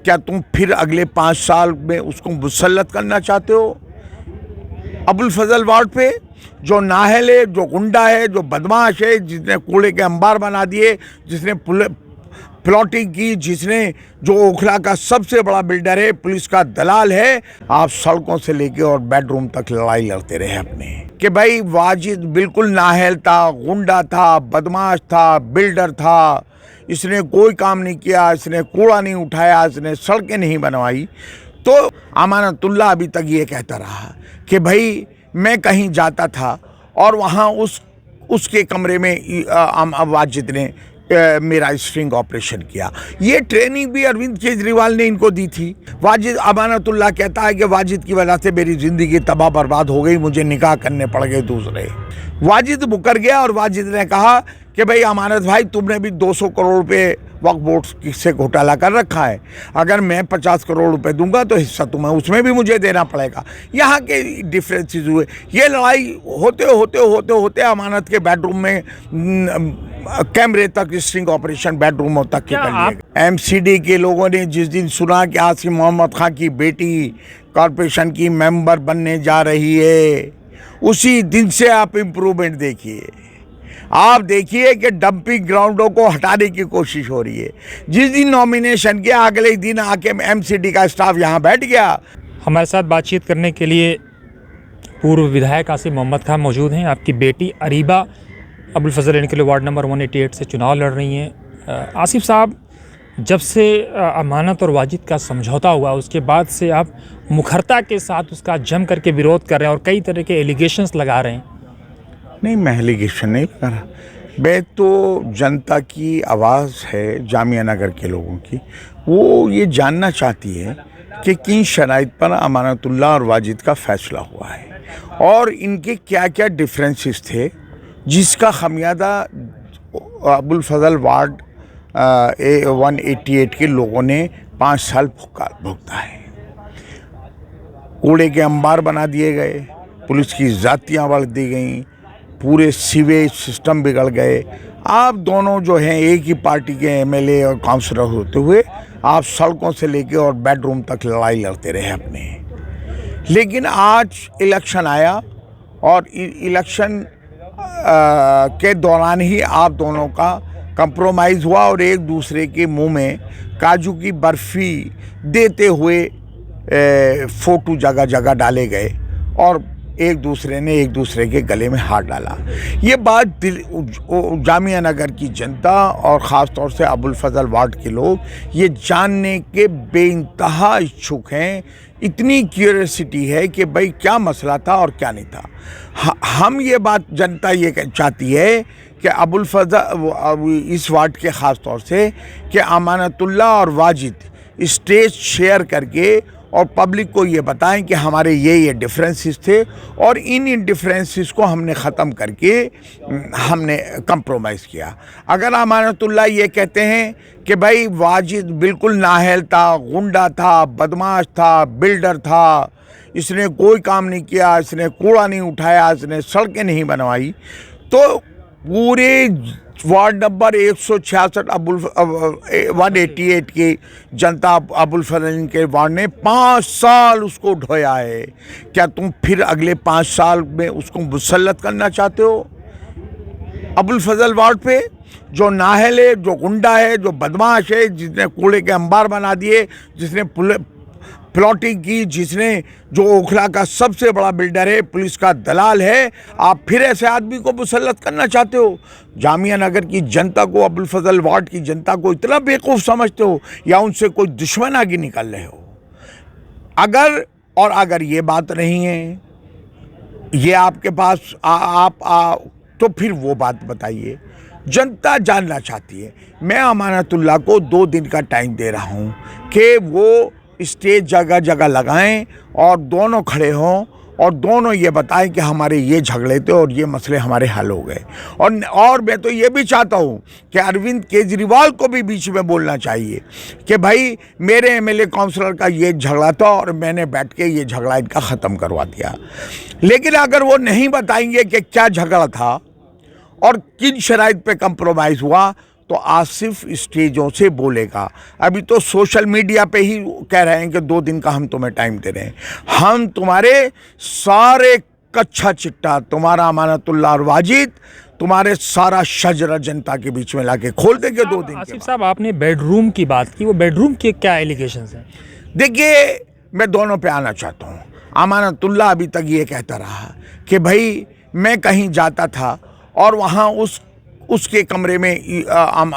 क्या तुम फिर अगले 5 साल में उसको मुसल्लत करना चाहते हो अबुल फजल वार्ड पे, जो नाहल है, जो गुंडा है, जो बदमाश है, जिसने कूड़े के अंबार बना दिए, जिसने प्लॉटिंग की, जिसने जो ओखला का सबसे बड़ा बिल्डर है, पुलिस का दलाल है। आप सड़कों से लेके और बेडरूम तक लड़ाई लड़ते रहे अपने कि भाई वाजिद बिल्कुल नाहल था, गुंडा था, बदमाश था, बिल्डर था, इसने कोई काम नहीं किया, इसने कूड़ा नहीं उठाया, इसने सड़कें नहीं बनवाई। तो अमानतुल्लाह अभी तक ये कहता रहा कि भाई मैं कहीं जाता था और वहाँ उसके कमरे में वाजिद ने मेरा स्ट्रिंग ऑपरेशन किया। ये ट्रेनिंग भी अरविंद केजरीवाल ने इनको दी थी। वाजिद अमानतुल्लाह कहता है कि वाजिद की वजह से मेरी ज़िंदगी तबाह बर्बाद हो गई, मुझे निकाह करने पड़ गए दूसरे। वाजिद मुकर गया और वाजिद ने कहा कि भाई अमानत भाई, तुमने भी 200 करोड़ रुपए वक्फ बोर्ड से घोटाला कर रखा है, अगर मैं 50 करोड़ रुपए दूंगा तो हिस्सा तुम्हें उसमें भी मुझे देना पड़ेगा। यहाँ के डिफरेंसेस हुए। ये लड़ाई होते होते होते होते अमानत के बेडरूम में कैमरे तक स्ट्रिंग ऑपरेशन बेडरूमों तक के कर लिए। एमसीडी के लोगों ने जिस दिन सुना कि आसिम मोहम्मद खां की बेटी कॉरपोरेशन की मेंबर बनने जा रही है, उसी दिन से आप इम्प्रूवमेंट देखिए। आप देखिए कि डंपिंग ग्राउंडों को हटाने की कोशिश हो रही है। जिस दिन नॉमिनेशन के अगले दिन आके एमसीडी का स्टाफ यहाँ बैठ गया। हमारे साथ बातचीत करने के लिए पूर्व विधायक आसिम मोहम्मद खां मौजूद हैं। आपकी बेटी अरीबा अबुल फजल इनके लिए वार्ड नंबर 188 से चुनाव लड़ रही हैं। आसिफ साहब, जब से अमानत और वाजिद का समझौता हुआ उसके बाद से आप मुखरता के साथ उसका जम करके विरोध कर रहे हैं और कई तरह के एलिगेशंस लगा रहे हैं। नहीं, मैं एलिगेशन नहीं लगा रहा। मैं तो जनता की आवाज़ है, जामिया नगर के लोगों की, वो ये जानना चाहती है कि किन शराइत पर अमानतुल्लाह और वाजिद का फैसला हुआ है और इनके क्या क्या डिफरेंसेस थे, जिसका खमियाजा अबुल फजल वार्ड 188 के लोगों ने 5 साल भुगता है। कूड़े के अंबार बना दिए गए, पुलिस की ज़ातियाँ बढ़ दी गई, पूरे सीवेज सिस्टम बिगड़ गए। आप दोनों जो हैं एक ही पार्टी के एमएलए और काउंसलर होते हुए आप सड़कों से लेके और बेडरूम तक लड़ाई लड़ते रहे अपने। लेकिन आज इलेक्शन आया और इलेक्शन के दौरान ही आप दोनों का कंप्रोमाइज़ हुआ और एक दूसरे के मुंह में काजू की बर्फ़ी देते हुए फ़ोटो जगह जगह डाले गए और एक दूसरे ने एक दूसरे के गले में हाथ डाला। ये बात जामिया नगर की जनता और ख़ास तौर से अबुल फजल वार्ड के लोग ये जानने के बेइंतहा इच्छुक हैं। इतनी क्यूरियोसिटी है कि भाई क्या मसला था और क्या नहीं था। हम ये बात, जनता ये चाहती है कि अबुल फजल इस वार्ड के ख़ास तौर से कि अमानतुल्लाह और वाजिद स्टेज शेयर करके और पब्लिक को ये बताएं कि हमारे ये डिफरेंसेस थे और इन डिफरेंसेस को हमने ख़त्म करके हमने कंप्रोमाइज़ किया। अगर अमानतुल्लाह ये कहते हैं कि भाई वाजिद बिल्कुल नाहल था, गुंडा था, बदमाश था, बिल्डर था, इसने कोई काम नहीं किया, इसने कूड़ा नहीं उठाया, इसने सड़कें नहीं बनवाई, तो पूरे वार्ड नंबर 166 188 की जनता अबुल फजल के वार्ड ने 5 साल उसको ढोया है। क्या तुम फिर अगले 5 साल में उसको मुसल्लत करना चाहते हो अबुल फजल वार्ड पे, जो नाहल है, जो गुंडा है, जो बदमाश है, जिसने कूड़े के अंबार बना दिए, जिसने प्लॉटिंग की, जिसने जो ओखला का सबसे बड़ा बिल्डर है, पुलिस का दलाल है, आप फिर ऐसे आदमी को मुसल्लत करना चाहते हो? जामिया नगर की जनता को, अबुल फजल वार्ड की जनता को इतना बेवकूफ़ समझते हो या उनसे कोई दुश्मन आगे निकल रहे हो? अगर ये बात नहीं है, ये आपके पास तो फिर वो बात बताइए। जनता जानना चाहती है। मैं अमानतुल्लाह को 2 दिन का टाइम दे रहा हूँ कि वो स्टेज जगह जगह लगाएं और दोनों खड़े हों और दोनों ये बताएं कि हमारे ये झगड़े थे और ये मसले हमारे हल हो गए। और मैं तो ये भी चाहता हूँ कि अरविंद केजरीवाल को भी बीच में बोलना चाहिए कि भाई मेरे एमएलए काउंसलर का ये झगड़ा था और मैंने बैठ के ये झगड़ा इनका ख़त्म करवा दिया। लेकिन अगर वो नहीं बताएंगे कि क्या झगड़ा था और किन शराइत पे कंप्रोमाइज़ हुआ, तो आसिफ स्टेजों से बोलेगा। अभी तो सोशल मीडिया पे ही कह रहे हैं कि 2 दिन का हम तुम्हें टाइम दे रहे हैं, हम तुम्हारे सारे कच्चा चिट्टा, तुम्हारा अमानतुल्लाह और वाजिद, तुम्हारे सारा शजरा जनता के बीच में लाके खोल देंगे 2 दिन के आसिफ बाद। साहब, आपने बेडरूम की बात की, वो बेडरूम के क्या एलिगेशंस हैं? देखिए, मैं दोनों पे आना चाहता हूँ। अमानतुल्लाह अभी तक ये कहता रहा कि भाई मैं कहीं जाता था और वहाँ उसके कमरे में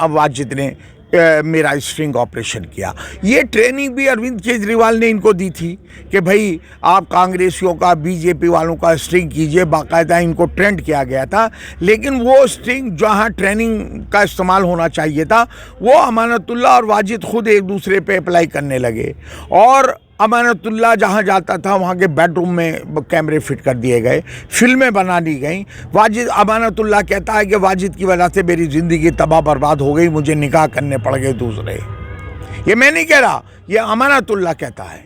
वाजिद ने मेरा स्ट्रिंग ऑपरेशन किया। ये ट्रेनिंग भी अरविंद केजरीवाल ने इनको दी थी कि भाई आप कांग्रेसियों का, बीजेपी वालों का स्ट्रिंग कीजिए, बाकायदा इनको ट्रेंड किया गया था। लेकिन वो स्ट्रिंग जहाँ ट्रेनिंग का इस्तेमाल होना चाहिए था, वो अमानतुल्लाह और वाजिद खुद एक दूसरे पे अप्लाई करने लगे। और अमानतुल्लाह जहाँ जाता था वहाँ के बेडरूम में कैमरे फिट कर दिए गए, फिल्में बना दी गई। वाजिद, अमानतुल्लाह कहता है कि वाजिद की वजह से मेरी ज़िंदगी तबाह बर्बाद हो गई, मुझे निकाह करने पड़ गए दूसरे। ये मैं नहीं कह रहा, ये अमानतुल्लाह कहता है।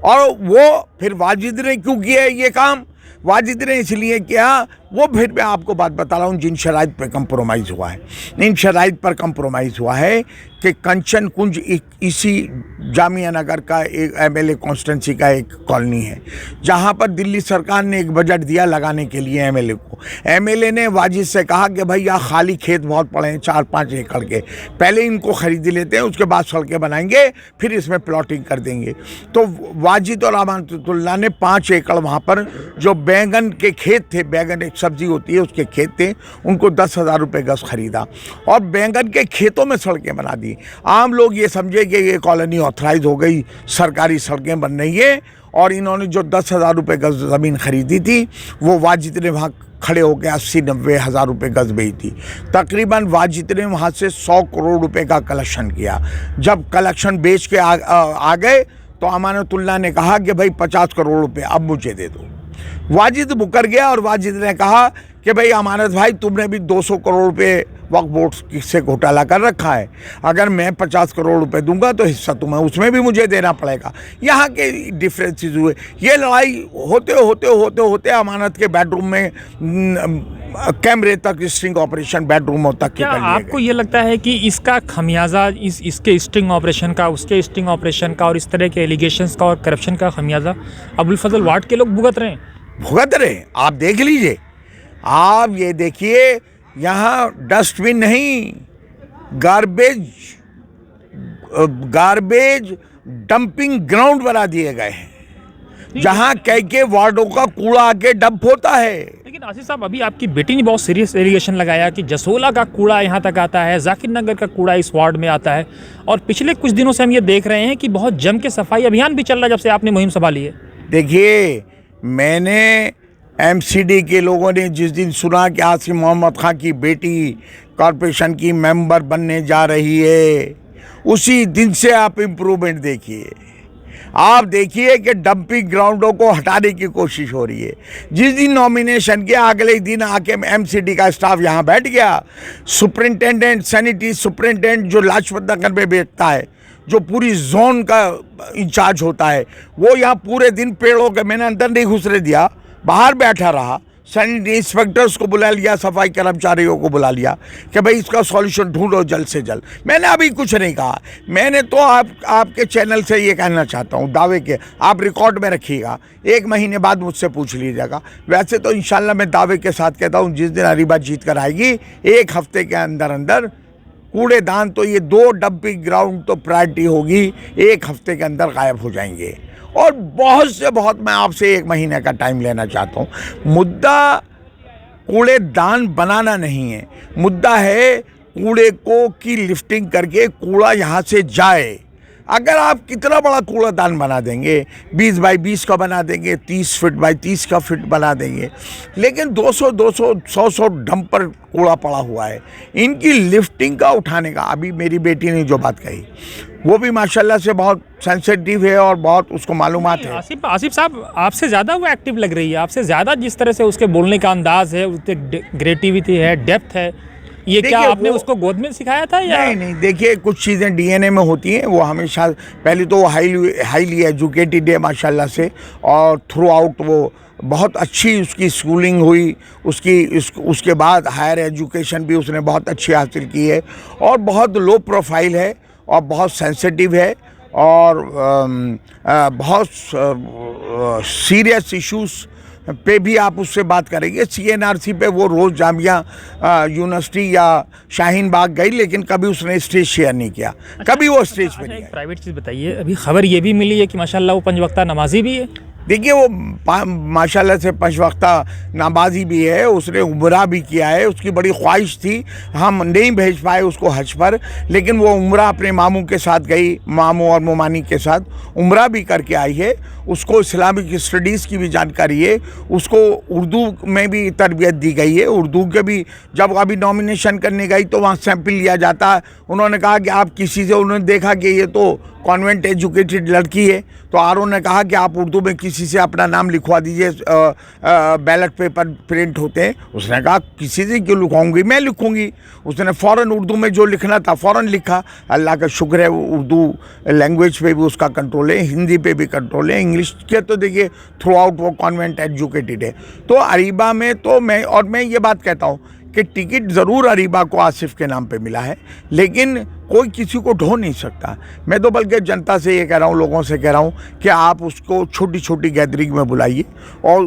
और वो फिर वाजिद ने क्यों किया ये काम? वाजिद ने इसलिए किया, वो फिर मैं आपको बात बता रहा हूँ जिन शराइत पर कंप्रोमाइज़ हुआ है। इन शराइत पर कंप्रोमाइज़ हुआ है कि कंचन कुंज इसी जामिया नगर का एक एमएलए कॉन्स्टिट्यूंसी का एक कॉलोनी है, जहाँ पर दिल्ली सरकार ने एक बजट दिया लगाने के लिए एमएलए को। एमएलए ने वाजिद से कहा कि भाई यहाँ खाली खेत बहुत पड़े हैं 4-5 एकड़ के, पहले इनको खरीद लेते हैं, उसके बाद सड़कें बनाएंगे, फिर इसमें प्लॉटिंग कर देंगे। तो वाजिद और अमानतुल्लाह ने 5 एकड़ वहाँ पर जो बैंगन के खेत थे, बैंगन एक सब्जी होती है, उसके खेत थे, उनको 10,000 रुपये गज खरीदा और बैंगन के खेतों में सड़कें बना दी। आम लोग ये समझे कि ये कॉलोनी ऑथराइज हो गई, सरकारी सड़कें बन रही है। और इन्होंने जो 10,000 रुपये गज ज़मीन खरीदी थी, वो वाजिद ने वहाँ खड़े होकर 80-90 हज़ार रुपये गज बेची थी। तकरीबन वाजिद ने वहाँ से 100 करोड़ रुपए का कलेक्शन किया। जब कलेक्शन बेच के आ गए तो अमानतुल्लाह ने कहा कि भाई 50 करोड़ रुपए अब मुझे दे दो। वाजिद मुकर गया और वाजिद ने कहा कि भाई अमानत भाई, तुमने भी 200 करोड़ रुपए वक्फ बोर्ड से घोटाला कर रखा है, अगर मैं 50 करोड़ रुपए दूंगा तो हिस्सा तुम्हें उसमें भी मुझे देना पड़ेगा। यहाँ के डिफरेंसेस हुए। ये लड़ाई होते होते होते होते अमानत के बेडरूम में कैमरे तक, स्ट्रिंग ऑपरेशन बेडरूमों तक के क्या कर लिए आपको गए। ये लगता है कि इसका खमियाजा, इसके स्टिंग ऑपरेशन का, उसके स्टिंग ऑपरेशन का और इस तरह के एलिगेशंस का और करप्शन का खमियाजा अबुल फजल वार्ड के लोग भुगत रहे हैं? भुगत रहे। आप देख लीजिए, आप ये देखिए, यहाँ डस्टबिन नहीं, गार्बेज डंपिंग ग्राउंड बना दिए गए हैं, जहाँ कई के वार्डों का कूड़ा आके डंप होता है। लेकिन आसिफ साहब, अभी आपकी बेटी ने बहुत सीरियस एलिगेशन लगाया कि जसोला का कूड़ा यहाँ तक आता है, जाकिर नगर का कूड़ा इस वार्ड में आता है, और पिछले कुछ दिनों से हम ये देख रहे हैं कि बहुत जम के सफाई अभियान भी चल रहा है जब से आपने मुहिम संभाली है। देखिए, मैंने एमसीडी के लोगों ने जिस दिन सुना कि आसिफ मोहम्मद खां की बेटी कॉरपोरेशन की मेंबर बनने जा रही है, उसी दिन से आप इम्प्रूवमेंट देखिए। आप देखिए कि डंपिंग ग्राउंडों को हटाने की कोशिश हो रही है। जिस दिन नॉमिनेशन के अगले दिन आके एमसीडी का स्टाफ यहाँ बैठ गया, सुपरिंटेंडेंट, सैनिटरी सुपरिंटेंडेंट जो लाजपत नगर में बैठता है, जो पूरी जोन का इंचार्ज होता है, वो यहाँ पूरे दिन पेड़ों के, मैंने अंदर नहीं घुसने दिया, बाहर बैठा रहा। सैनिटरी इंस्पेक्टर्स को बुला लिया, सफाई कर्मचारियों को बुला लिया कि भाई इसका सॉल्यूशन ढूंढो जल्द से जल्द। मैंने अभी कुछ नहीं कहा, मैंने तो आपके चैनल से ये कहना चाहता हूँ, दावे के आप रिकॉर्ड में रखिएगा, 1 महीने बाद मुझसे पूछ लीजिएगा। वैसे तो इंशाल्लाह मैं दावे के साथ कहता हूँ, जिस दिन अरीबा जीत कर आएगी, 1 हफ्ते के अंदर अंदर कूड़ेदान, तो ये 2 डंपिंग ग्राउंड तो प्रायोरिटी होगी, 1 हफ्ते के अंदर गायब हो जाएंगे। और बहुत से बहुत, मैं आपसे 1 महीने का टाइम लेना चाहता हूँ। मुद्दा कूड़ेदान बनाना नहीं है, मुद्दा है कूड़े को की लिफ्टिंग करके कूड़ा यहाँ से जाए। अगर आप कितना बड़ा कूड़ादान बना देंगे, 20 बाई 20 का बना देंगे, 30 फीट बाई 30 का फीट बना देंगे, लेकिन 200-200, 100-100 डंप पर कूड़ा पड़ा हुआ है, इनकी लिफ्टिंग का, उठाने का। अभी मेरी बेटी ने जो बात कही, वो भी माशाल्लाह से बहुत सेंसिटिव है और बहुत उसको मालूमात है। आसिफ साहब, आपसे ज़्यादा वो एक्टिव लग रही है, आपसे ज़्यादा जिस तरह से उसके बोलने का अंदाज़ है, उसके क्रिएटिविटी है, डेप्थ है, ये क्या देखिए, आपने वो- उसको गोद में सिखाया था या? नहीं नहीं, देखिए कुछ चीज़ें डीएनए में होती हैं, वो हमेशा पहले तो वो हाईली एजुकेटेड है माशाल्लाह से, और थ्रू आउट वो बहुत अच्छी उसकी स्कूलिंग हुई, उसके बाद हायर एजुकेशन भी उसने बहुत अच्छी हासिल की है, और बहुत लो प्रोफाइल है और बहुत सेंसिटिव है, और बहुत सीरियस इश्यूज पे भी आप उससे बात करेंगे। सीएनआरसी पे वो रोज़ जामिया यूनिवर्सिटी या शाहीन बाग गई, लेकिन कभी उसने स्टेज शेयर नहीं किया, कभी वो स्टेज पे नहीं एक आई। प्राइवेट चीज़ बताइए, अभी खबर ये भी मिली है कि माशाल्लाह वो 5 वक्ता नमाजी भी है। देखिए वो माशाल्लाह से 5 वक्ता नमाजी भी है, उसने उम्रा भी किया है, उसकी बड़ी ख्वाहिश थी, हम नहीं भेज पाए उसको हज पर, लेकिन वो उम्रा अपने मामू के साथ गई, मामू और मोमानी के साथ उम्रा भी करके आई है। उसको इस्लामिक स्टडीज़ की भी जानकारी है, उसको उर्दू में भी तरबियत दी गई है। उर्दू के भी जब अभी नॉमिनेशन करने गई तो वहाँ सैंपल लिया जाता है, उन्होंने कहा कि आप किसी से, उन्होंने देखा कि ये तो कॉन्वेंट एजुकेटेड लड़की है, तो आरओ ने कहा कि आप उर्दू में किसी से अपना नाम लिखवा दीजिए, बैलेट पेपर प्रिंट होते हैं। उसने कहा किसी से क्यों लिखवाऊंगी, मैं लिखूंगी। उसने फ़ौरन उर्दू में जो लिखना था फ़ौरन लिखा। अल्लाह का शुक्र है उर्दू लैंग्वेज पे भी उसका कंट्रोल है, हिंदी पे भी कंट्रोल है, इंग्लिश के तो देखिए थ्रू आउट वो कॉन्वेंट एजुकेटेड है। तो अरीबा में तो मैं ये बात कहता हूँ कि टिकट ज़रूर अरीबा को आसिफ के नाम पे मिला है, लेकिन कोई किसी को ढो नहीं सकता। मैं तो बल्कि जनता से ये कह रहा हूँ, लोगों से कह रहा हूँ कि आप उसको छोटी छोटी गैदरिंग में बुलाइए, और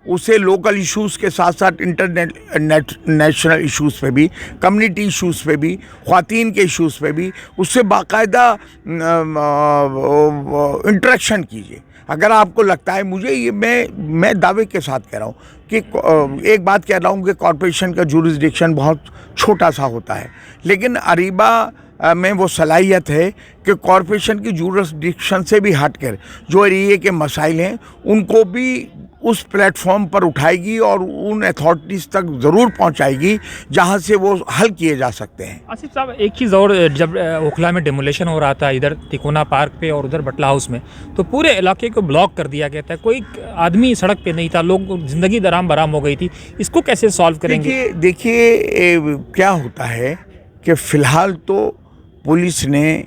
उसे लोकल इश्यूज़ के साथ साथ नेशनल इश्यूज़ पे भी, कम्युनिटी इश्यूज़ पे भी, ख़वातीन के इश्यूज़ पे भी उससे बाकायदा इंटरेक्शन कीजिए। अगर आपको लगता है, मुझे ये मैं दावे के साथ कह रहा हूँ कि एक बात कह रहा हूँ कि कॉरपोरेशन का जुरिसडिक्शन बहुत छोटा सा होता है, लेकिन अरीबा में वो सलाहियत है कि कॉरपोरेशन की जुरिसडिक्शन से भी हटकर जो एरिया के मसाइल हैं उनको भी उस प्लेटफॉर्म पर उठाएगी और उन अथॉरिटीज़ तक ज़रूर पहुंचाएगी जहां से वो हल किए जा सकते हैं। आसिफ साहब, एक चीज़ और, जब ओखला में डेमोलेशन हो रहा था इधर तिकोना पार्क पे और उधर बटला हाउस में, तो पूरे इलाके को ब्लॉक कर दिया गया था, कोई आदमी सड़क पे नहीं था, लोग ज़िंदगी दराम बराम हो गई थी। इसको कैसे सॉल्व करेंगे? देखिए क्या होता है कि फ़िलहाल तो पुलिस ने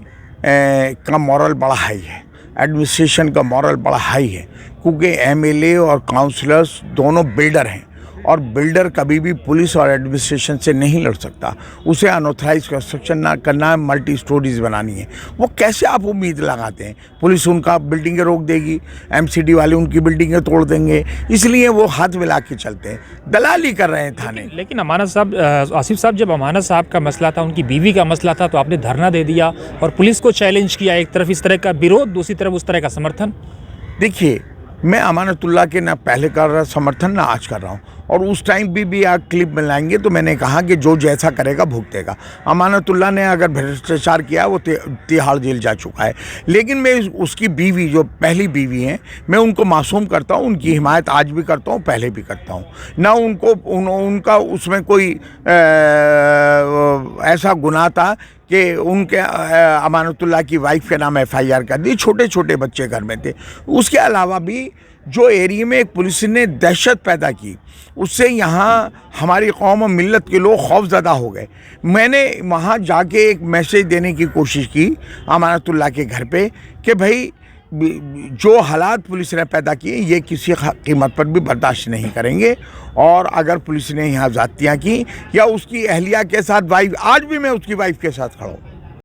का मॉरल बड़ा हाई है, एडमिनिस्ट्रेशन का मॉरल बड़ा हाई है, क्योंकि एमएलए और काउंसलर्स दोनों बिल्डर हैं, और बिल्डर कभी भी पुलिस और एडमिनिस्ट्रेशन से नहीं लड़ सकता। उसे अनऑथराइज कंस्ट्रक्शन ना करना है, मल्टी स्टोरीज बनानी है। वो कैसे आप उम्मीद लगाते हैं पुलिस उनका बिल्डिंगें रोक देगी, एमसीडी वाले उनकी बिल्डिंगें तोड़ देंगे, इसलिए वो हाथ मिला के चलते हैं, दलाली कर रहे हैं थाने। लेकिन अमानत साहब, आसिफ साहब, जब अमानत साहब का मसला था, उनकी बीवी का मसला था, तो आपने धरना दे दिया और पुलिस को चैलेंज किया। एक तरफ इस तरह का विरोध, दूसरी तरफ उस तरह का समर्थन। देखिए, मैं अमानतुल्लाह के ना पहले कर रहा समर्थन ना आज कर रहा हूँ, और उस टाइम भी आप क्लिप में लाएंगे तो मैंने कहा कि जो जैसा करेगा भुगतेगा। अमानतुल्लाह ने अगर भ्रष्टाचार किया वो तिहाड़ जेल जा चुका है, लेकिन मैं उसकी बीवी, जो पहली बीवी हैं, मैं उनको मासूम करता हूँ, उनकी हिमायत आज भी करता हूँ, पहले भी करता हूँ ना। उनका उसमें कोई ऐसा गुनाह था कि उनके अमानतुल्लाह की वाइफ के नाम एफआईआर कर दी, छोटे छोटे बच्चे घर में थे। उसके अलावा भी जो एरिया में पुलिस ने दहशत पैदा की, उससे यहाँ हमारी कौम और मिल्लत के लोग खौफज़दा हो गए। मैंने वहाँ जाके एक मैसेज देने की कोशिश की अमानतुल्लाह के घर पे कि भाई जो हालात पुलिस ने पैदा किए ये किसी कीमत पर भी बर्दाश्त नहीं करेंगे, और अगर पुलिस ने यहाँ ज़्यादतियाँ की या उसकी अहलिया के साथ वाइफ, आज भी मैं उसकी वाइफ के साथ खड़ा हूँ,